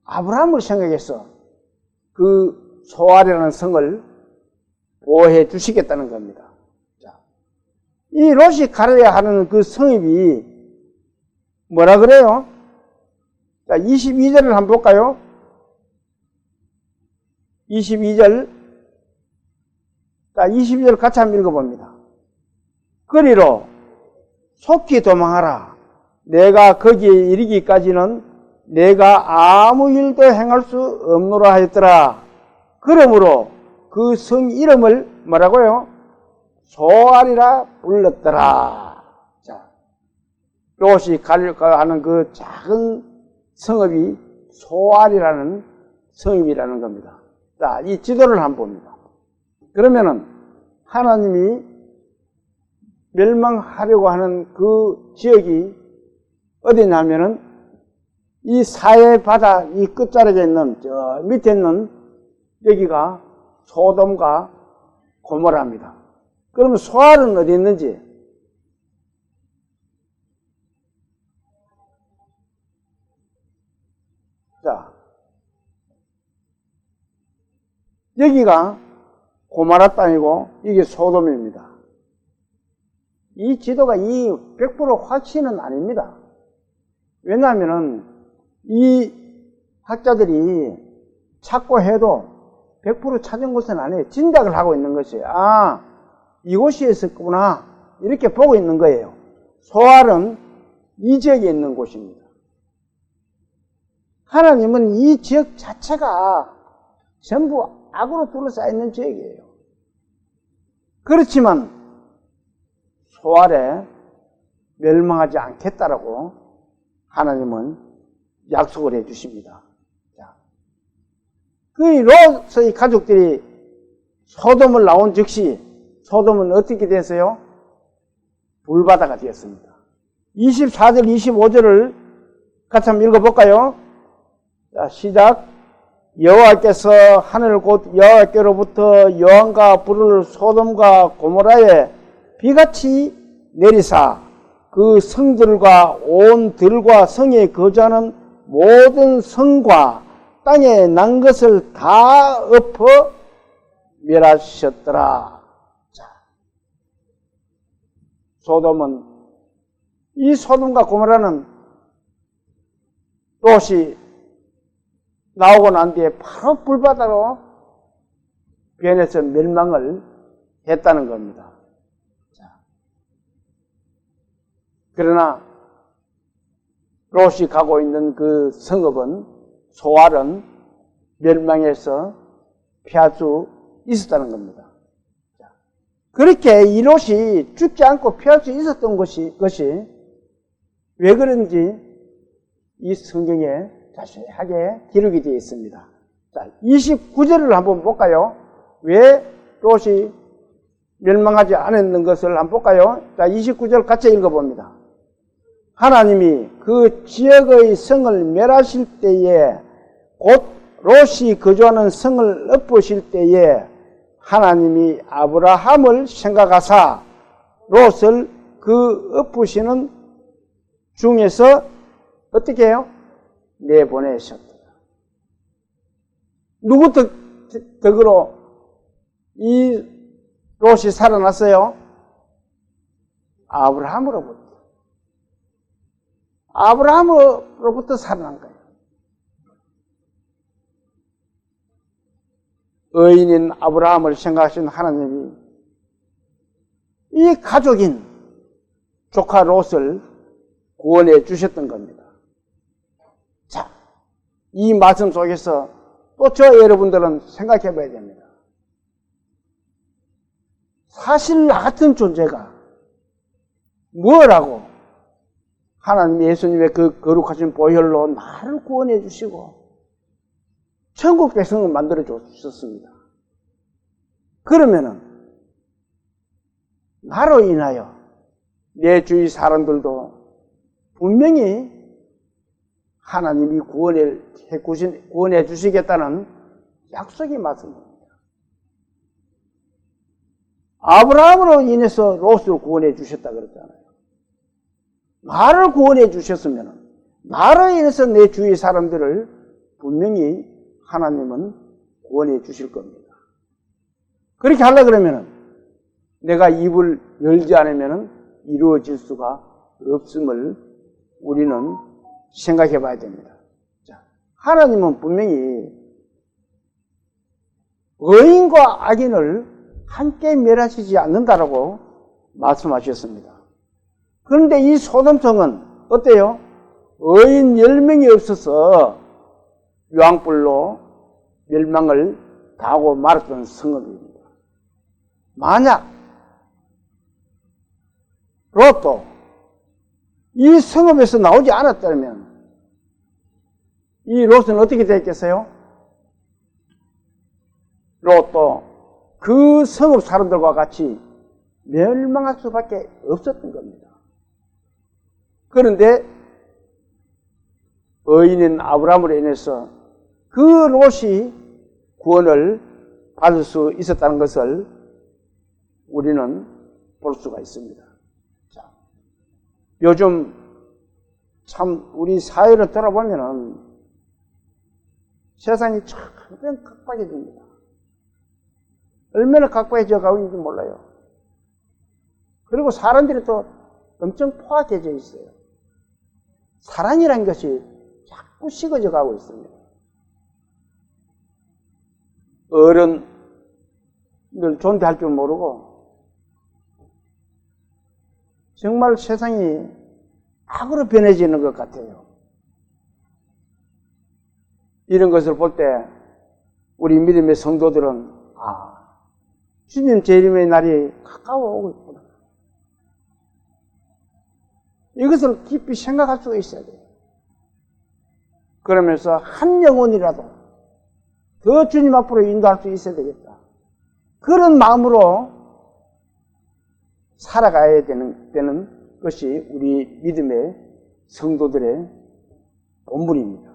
아브라함을 생각해서 그 소알이라는 성을 보호해 주시겠다는 겁니다. 자, 이 롯이 가려야 하는 그 성읍이 뭐라 그래요? 자, 22절을 한번 볼까요? 22절. 자, 22절 같이 한번 읽어봅니다. 그리로 속히 도망하라. 내가 거기에 이르기까지는 내가 아무 일도 행할 수 없노라 하였더라. 그러므로 그 성 이름을 뭐라고요? 소알이라 불렀더라. 자, 롯이 가려고 하는 그 작은 성읍이 소알이라는 성읍이라는 겁니다. 자, 이 지도를 한번 봅니다. 그러면은 하나님이 멸망하려고 하는 그 지역이 어디냐면은 이 사해 바다 이 끝자락에 있는 저 밑에 있는 여기가 소돔과 고모라입니다. 그러면 소알은 어디 있는지? 자, 여기가 고모라 땅이고 이게 소돔입니다. 이 지도가 이 100% 확신은 아닙니다. 왜냐하면은 이 학자들이 찾고 해도 100% 찾은 곳은 아니에요. 짐작을 하고 있는 것이에요. 아, 이곳이 있었구나. 이렇게 보고 있는 거예요. 소알은 이 지역에 있는 곳입니다. 하나님은 이 지역 자체가 전부 악으로 둘러싸여 있는 지역이에요. 그렇지만 소알에 멸망하지 않겠다라고 하나님은 약속을 해 주십니다. 그 롯의 가족들이 소돔을 나온 즉시 소돔은 어떻게 됐어요? 불바다가 되었습니다. 24절 25절을 같이 한번 읽어볼까요? 자, 시작. 여호와께서 하늘 곧 여호와께로부터 여왕과 불을 소돔과 고모라에 비같이 내리사 그 성들과 온 들과 성에 거주하는 모든 성과 땅에 난 것을 다 엎어 멸하셨더라. 자, 소돔은 이 소돔과 고모라는 롯이 나오고 난 뒤에 바로 불바다로 변해서 멸망을 했다는 겁니다. 자. 그러나 롯이 가고 있는 그 성읍은, 소알은 멸망해서 피할 수 있었다는 겁니다. 자. 그렇게 이 롯이 죽지 않고 피할 수 있었던 것이 왜 그런지 이 성경에 자세하게 기록이 되어 있습니다. 자, 29절을 한번 볼까요? 왜 롯이 멸망하지 않았는 것을 한번 볼까요? 자, 29절 같이 읽어봅니다. 하나님이 그 지역의 성을 멸하실 때에, 곧 롯이 거주하는 성을 엎으실 때에 하나님이 아브라함을 생각하사 롯을 그 엎으시는 중에서 어떻게 해요? 내보내셨다. 누구 덕으로 이 롯이 살아났어요? 아브라함으로부터 살아난 거예요. 의인인 아브라함을 생각하신 하나님이 이 가족인 조카 롯을 구원해 주셨던 겁니다. 자, 이 말씀 속에서 또 저 여러분들은 생각해 봐야 됩니다. 사실 나 같은 존재가 뭐라고 하나님 예수님의 그 거룩하신 보혈로 나를 구원해 주시고 천국 백성을 만들어 주셨습니다. 그러면은 나로 인하여 내 주위 사람들도 분명히 하나님이 구원해 주시겠다는 약속이 맞습니다. 아브라함으로 인해서 롯을 구원해 주셨다 그랬잖아요. 나를 구원해 주셨으면 나로 인해서 내 주위 사람들을 분명히 하나님은 구원해 주실 겁니다. 그렇게 하려고 그러면 내가 입을 열지 않으면 이루어질 수가 없음을 우리는 생각해 봐야 됩니다. 자, 하나님은 분명히 의인과 악인을 함께 멸하시지 않는다라고 말씀하셨습니다. 그런데 이 소돔성은 어때요? 의인 10명이 없어서 유황불로 멸망을 당하고 말았던 성읍입니다. 만약 롯도 이 성읍에서 나오지 않았다면 이 롯은 어떻게 됐겠어요? 롯도 그 성읍 사람들과 같이 멸망할 수밖에 없었던 겁니다. 그런데 의인인 아브라함으로 인해서 그 롯이 구원을 받을 수 있었다는 것을 우리는 볼 수가 있습니다. 자, 요즘 참 우리 사회를 돌아보면은 세상이 참 각박해집니다. 얼마나 각박해져 가고 있는지 몰라요. 그리고 사람들이 또 엄청 포악해져 있어요. 사랑이라는 것이 자꾸 식어져 가고 있습니다. 어른을 존대할 줄 모르고 정말 세상이 악으로 변해지는 것 같아요. 이런 것을 볼 때 우리 믿음의 성도들은 주님 재림의 날이 가까워 오고 있구나. 이것을 깊이 생각할 수가 있어야 돼요. 그러면서 한 영혼이라도 더 주님 앞으로 인도할 수 있어야 되겠다. 그런 마음으로 살아가야 되는 것이 우리 믿음의 성도들의 본분입니다.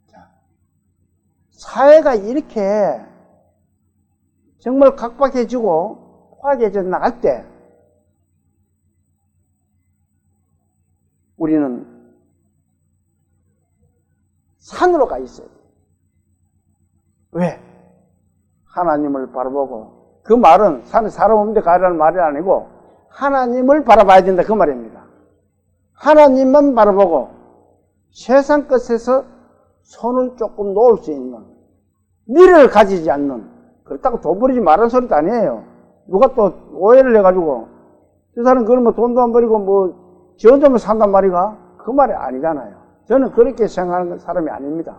자, 사회가 이렇게 정말 각박해지고 포악해져 나갈 때 우리는 산으로 가 있어야 돼요. 왜? 하나님을 바라보고, 그 말은 산에 사람 없는 데 가라는 말이 아니고 하나님을 바라봐야 된다 그 말입니다. 하나님만 바라보고 세상 것에서 손을 조금 놓을 수 있는 미래를 가지지 않는 그렇다고 돈 버리지 말라는 소리도 아니에요. 누가 또 오해를 해가지고 저 사람 그러면 돈도 안 버리고 뭐 지 혼자만 산단 말이가? 그 말이 아니잖아요. 저는 그렇게 생각하는 사람이 아닙니다.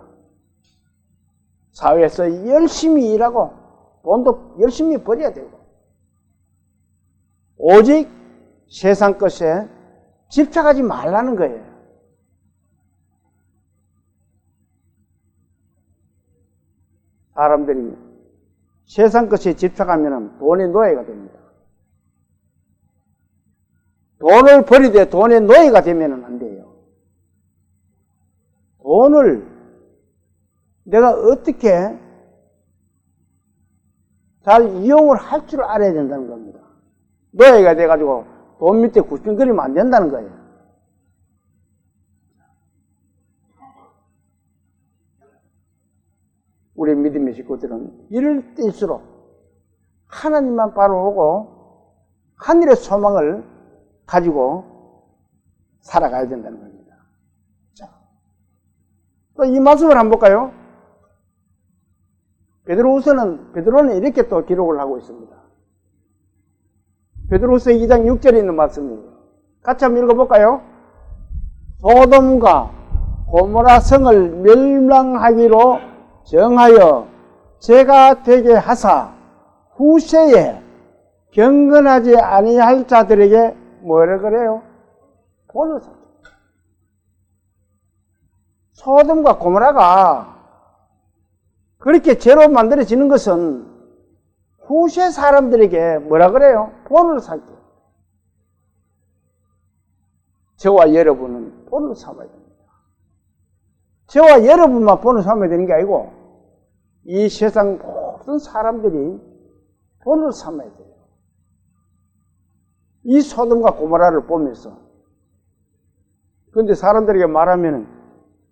사회에서 열심히 일하고 돈도 열심히 벌여야 되고 오직 세상 것에 집착하지 말라는 거예요. 사람들이 세상 것에 집착하면 돈의 노예가 됩니다. 돈을 버리되 돈의 노예가 되면 안 돼요. 돈을 내가 어떻게 잘 이용을 할 줄 알아야 된다는 겁니다. 노예가 돼가지고 돈 밑에 굽신거리면 안 된다는 거예요. 우리 믿음의 식구들은 이럴 때일수록 하나님만 바라보고 하늘의 소망을 가지고 살아가야 된다는 겁니다. 자, 또 이 말씀을 한번 볼까요? 베드로는 이렇게 또 기록을 하고 있습니다. 베드로후서 2장 6절에 있는 말씀이에요. 같이 한번 읽어볼까요? 소돔과 고모라 성을 멸망하기로 정하여 죄가 되게 하사 후세에 경건하지 아니할 자들에게 뭐라 그래요? 본을 샀다. 소돔과 고모라가 그렇게 죄로 만들어지는 것은 후세 사람들에게 뭐라 그래요? 본을 삼게. 저와 여러분은 본을 삼아야 됩니다. 저와 여러분만 본을 삼아야 되는 게 아니고 이 세상 모든 사람들이 본을 삼아야 돼요. 이 소돔과 고모라를 보면서 그런데 사람들에게 말하면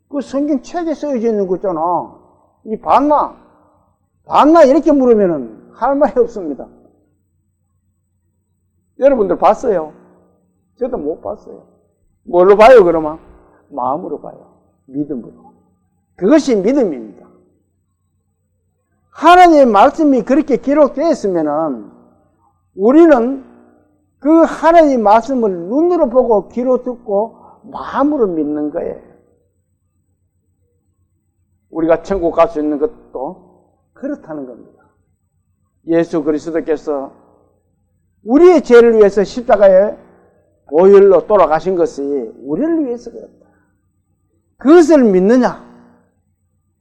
그 성경 책에 쓰여져 있는 거 있잖아. 이 봤나? 봤나? 이렇게 물으면은 할 말이 없습니다. 여러분들 봤어요? 저도 못 봤어요. 뭘로 봐요, 그러면? 마음으로 봐요. 믿음으로. 그것이 믿음입니다. 하나님의 말씀이 그렇게 기록되어 있으면은 우리는 그 하나님의 말씀을 눈으로 보고 귀로 듣고 마음으로 믿는 거예요. 우리가 천국 갈 수 있는 것도 그렇다는 겁니다. 예수 그리스도께서 우리의 죄를 위해서 십자가에 보혈로 돌아가신 것이 우리를 위해서 그렇다. 그것을 믿느냐?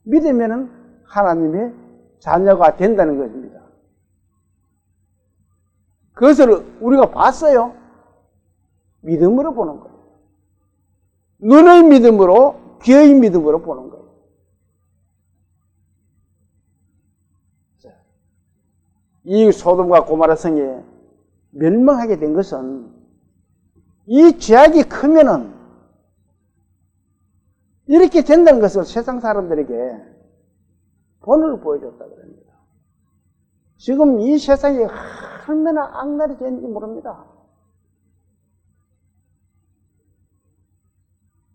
믿으면 하나님의 자녀가 된다는 것입니다. 그것을 우리가 봤어요. 믿음으로 보는 거예요. 눈의 믿음으로, 귀의 믿음으로 보는 거예요. 이 소돔과 고모라 성에 멸망하게 된 것은 이 죄악이 크면은 이렇게 된다는 것을 세상 사람들에게 본을 보여줬다 그럽니다. 지금 이 세상이 얼마나 악랄이 되는지 모릅니다.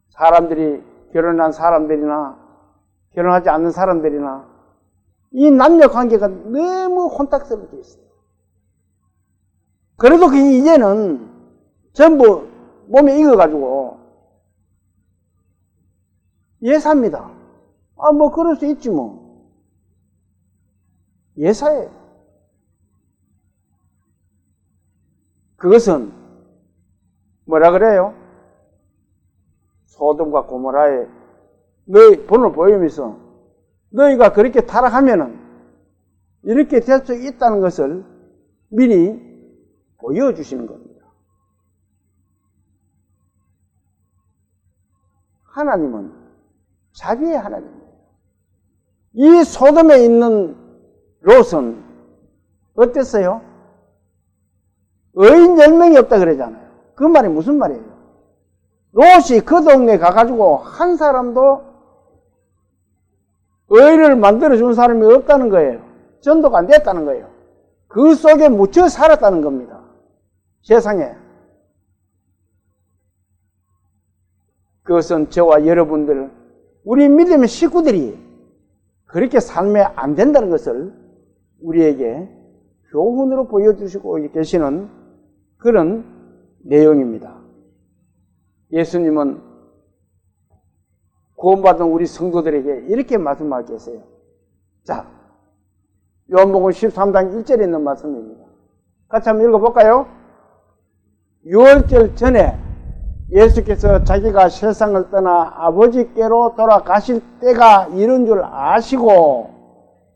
사람들이 결혼한 사람들이나 결혼하지 않는 사람들이나 이 남녀 관계가 너무 혼탁스럽게 있어요. 그래도 이제는 전부 몸에 익어가지고 예사입니다. 뭐 그럴 수 있지 뭐. 예사예요. 그것은 뭐라 그래요? 소돔과 고모라에 너희 본을 보이면서 너희가 그렇게 타락하면은 이렇게 될 수 있다는 것을 미리 보여주시는 겁니다. 하나님은 자비의 하나님이에요. 이 소돔에 있는 롯은 어땠어요? 의인 10명이 없다 그러잖아요. 그 말이 무슨 말이에요? 롯이 그 동네에 가가지고 한 사람도 의를 만들어준 사람이 없다는 거예요. 전도가 안 됐다는 거예요. 그 속에 묻혀 살았다는 겁니다. 세상에. 그것은 저와 여러분들, 우리 믿음의 식구들이 그렇게 살면 안 된다는 것을 우리에게 교훈으로 보여주시고 계시는 그런 내용입니다. 예수님은 구원받은 우리 성도들에게 이렇게 말씀하고 계세요. 자, 요한복음 13장 1절에 있는 말씀입니다. 같이 한번 읽어볼까요? 유월절 전에 예수께서 자기가 세상을 떠나 아버지께로 돌아가실 때가 이른 줄 아시고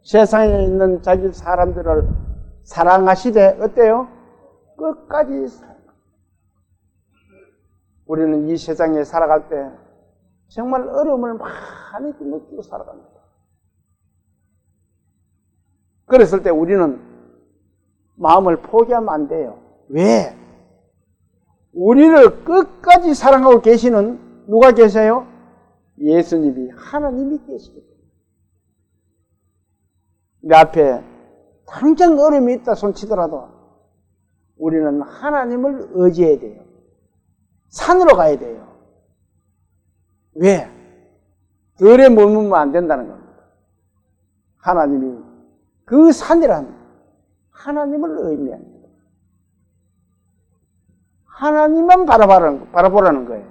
세상에 있는 자기 사람들을 사랑하시되 어때요? 끝까지 우리는 이 세상에 살아갈 때 정말 어려움을 많이 느끼고 살아갑니다. 그랬을 때 우리는 마음을 포기하면 안 돼요. 왜? 우리를 끝까지 사랑하고 계시는 누가 계세요? 예수님이, 하나님이 계시거든요. 내 앞에 당장 어려움이 있다 손치더라도 우리는 하나님을 의지해야 돼요. 산으로 가야 돼요. 왜? 들에 머물면 안 된다는 겁니다. 하나님이, 그 산이란 하나님을 의미합니다. 하나님만 바라보라는 거예요.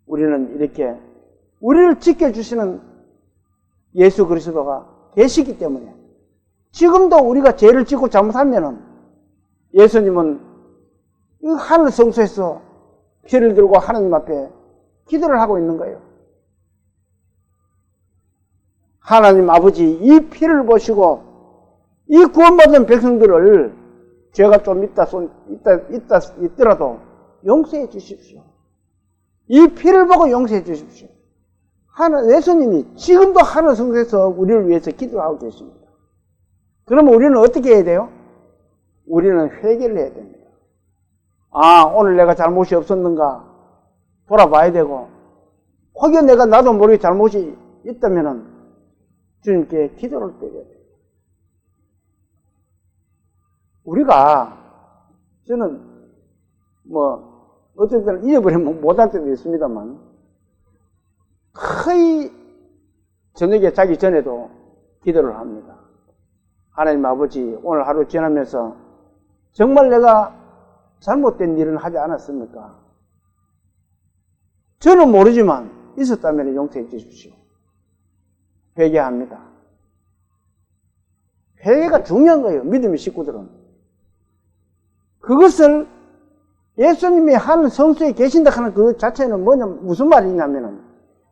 우리는 이렇게 우리를 지켜주시는 예수 그리스도가 계시기 때문에 지금도 우리가 죄를 짓고 잘못하면은 예수님은 이 하늘 성소에서 피를 들고 하나님 앞에 기도를 하고 있는 거예요. 하나님 아버지, 이 피를 보시고 이 구원받은 백성들을 죄가 좀 있더라도 용서해 주십시오. 이 피를 보고 용서해 주십시오. 예수님이 지금도 하늘 성소에서 우리를 위해서 기도하고 계십니다. 그러면 우리는 어떻게 해야 돼요? 우리는 회개를 해야 됩니다. 아, 오늘 내가 잘못이 없었는가 돌아봐야 되고, 혹여 내가 나도 모르게 잘못이 있다면은 주님께 기도를 드려야 돼요. 우리가, 저는 어떤 때는 잊어버리면 못할 때도 있습니다만, 거의 저녁에 자기 전에도 기도를 합니다. 하나님 아버지, 오늘 하루 지나면서 정말 내가 잘못된 일은 하지 않았습니까? 저는 모르지만 있었다면 용서해 주십시오. 회개합니다. 회개가 중요한 거예요. 믿음의 식구들은. 그것을 예수님이 하는 성소에 계신다 하는 그 자체는 무슨 말이냐면은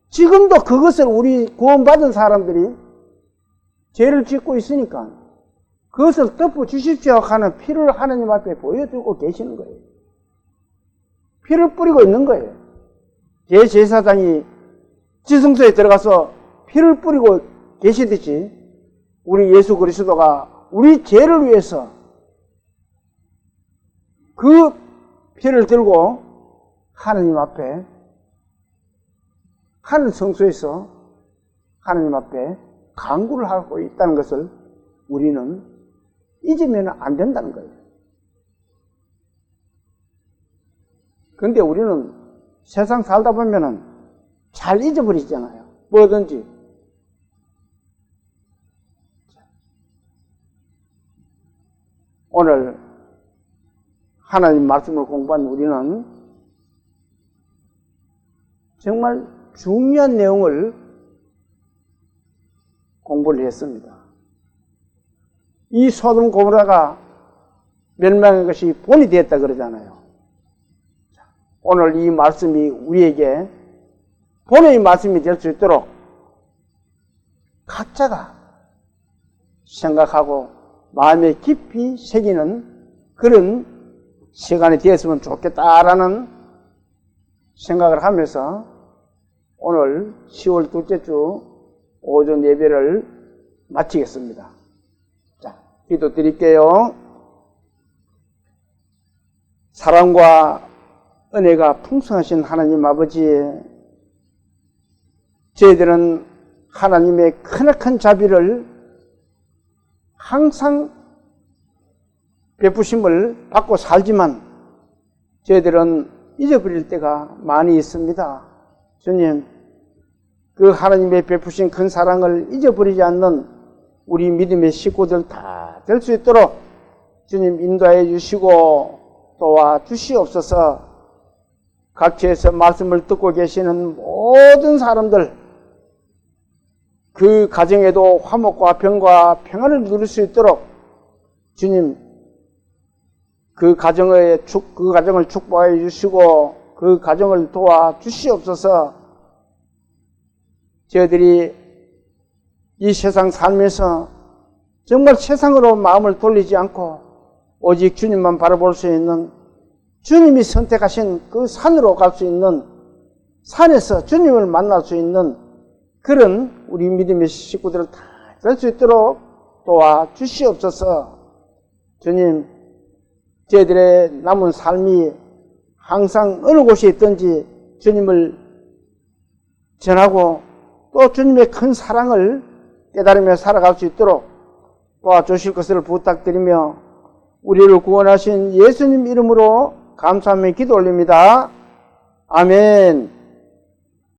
지금도 그것을 우리 구원받은 사람들이 죄를 짓고 있으니까 그것을 덮어주십시오 하는 피를 하나님 앞에 보여주고 계시는 거예요. 피를 뿌리고 있는 거예요. 대제사장이 지성소에 들어가서 피를 뿌리고 계시듯이 우리 예수 그리스도가 우리 죄를 위해서 그 피를 들고 하나님 앞에 하늘 성소에서 하나님 앞에 간구를 하고 있다는 것을 우리는 잊으면 안 된다는 거예요. 그런데 우리는 세상 살다 보면은 잘 잊어버리잖아요. 뭐든지. 오늘 하나님 말씀을 공부한 우리는 정말 중요한 내용을 공부를 했습니다. 이 소돔 고모라가 멸망한 것이 본이 되었다 그러잖아요. 오늘 이 말씀이 우리에게 본의 말씀이 될 수 있도록 각자가 생각하고 마음에 깊이 새기는 그런 시간이 되었으면 좋겠다라는 생각을 하면서 오늘 10월 둘째 주 오전 예배를 마치겠습니다. 자, 기도 드릴게요. 사랑과 은혜가 풍성하신 하나님 아버지, 저희들은 하나님의 크나큰 자비를 항상 베푸심을 받고 살지만 저희들은 잊어버릴 때가 많이 있습니다. 주님, 그 하나님의 베푸신 큰 사랑을 잊어버리지 않는 우리 믿음의 식구들 다 될 수 있도록 주님 인도해 주시고 도와주시옵소서. 각처에서 말씀을 듣고 계시는 모든 사람들, 그 가정에도 화목과 평과 평안을 누릴 수 있도록 주님 그 가정을 축복해 주시고 그 가정을 도와주시옵소서. 저희들이 이 세상 살면서 정말 세상으로 마음을 돌리지 않고 오직 주님만 바라볼 수 있는, 주님이 선택하신 그 산으로 갈 수 있는, 산에서 주님을 만날 수 있는 그런 우리 믿음의 식구들을 다 될 수 있도록 도와주시옵소서. 주님, 저희들의 남은 삶이 항상 어느 곳에 있든지 주님을 전하고 또 주님의 큰 사랑을 깨달으며 살아갈 수 있도록 도와주실 것을 부탁드리며 우리를 구원하신 예수님 이름으로 감사하며 기도 올립니다. 아멘.